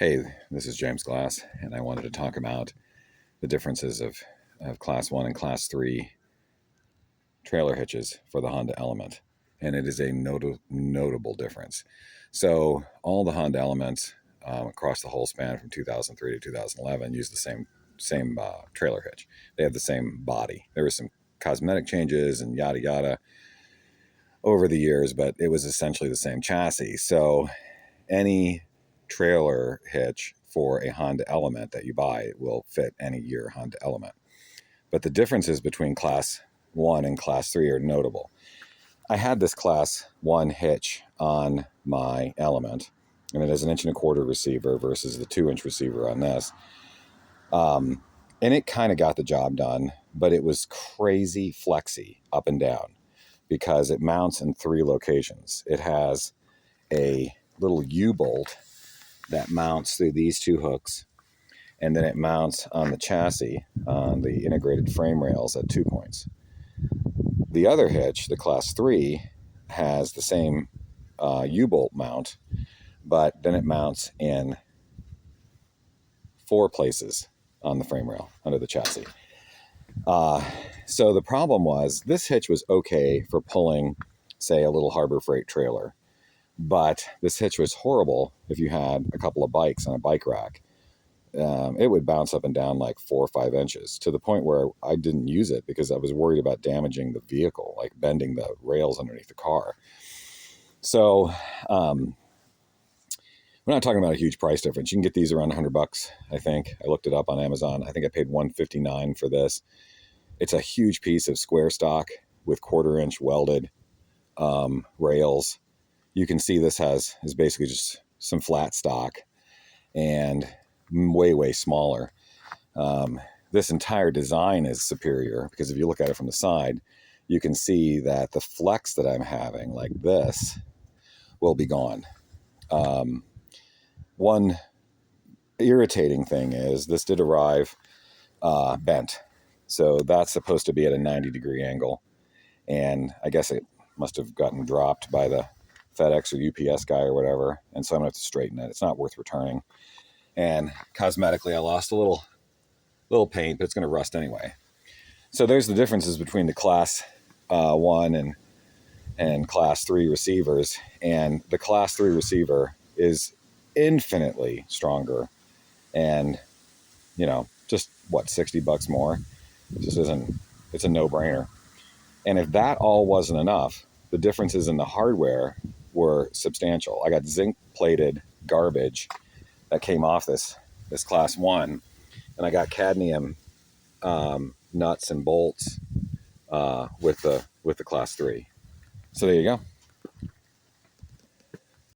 Hey, this is James Glass, and I wanted to talk about the differences of Class 1 and Class 3 trailer hitches for the Honda Element. And it is a notable difference. So, all the Honda Elements across the whole span from 2003 to 2011 use the same trailer hitch. They have the same body. There were some cosmetic changes and yada yada over the years, but it was essentially the same chassis. So, any trailer hitch for a Honda Element that you buy will fit any year Honda Element. But the differences between Class 1 and Class 3 are notable. I had this Class 1 hitch on my Element, and it has an 1.25" receiver versus the 2" receiver on this. And it kind of got the job done, but it was crazy flexy up and down because it mounts in 3 locations. It has a little U-bolt that mounts through these 2 hooks, and then it mounts on the chassis on the integrated frame rails at 2 points. The other hitch, the Class 3, has the same U-bolt mount, but then it mounts in 4 places on the frame rail under the chassis. So the problem was this hitch was okay for pulling, say, a little Harbor Freight trailer, but this hitch was horrible if you had a couple of bikes on a bike rack. It would bounce up and down like 4 or 5 inches to the point where I didn't use it because I was worried about damaging the vehicle, like bending the rails underneath the car. So we're not talking about a huge price difference. You can get these around $100, I think. I looked it up on Amazon. I think I paid $159 for this. It's a huge piece of square stock with 1/4" welded rails. You can see this is basically just some flat stock and way smaller. This entire design is superior because if you look at it from the side, you can see that the flex that I'm having, like this, will be gone. One irritating thing is this did arrive bent. So that's supposed to be at a 90-degree angle. And I guess it must have gotten dropped by the FedEx or UPS guy or whatever. And so I'm going to have to straighten it. It's not worth returning. And cosmetically, I lost a little paint, but it's going to rust anyway. So there's the differences between the Class 1 and Class 3 receivers. And the Class 3 receiver is infinitely stronger. And, just what, $60 more? It just isn't, it's a no-brainer. And if that all wasn't enough, the differences in the hardware were substantial. I got zinc-plated garbage that came off this Class 1, and I got cadmium nuts and bolts with the Class 3. So there you go.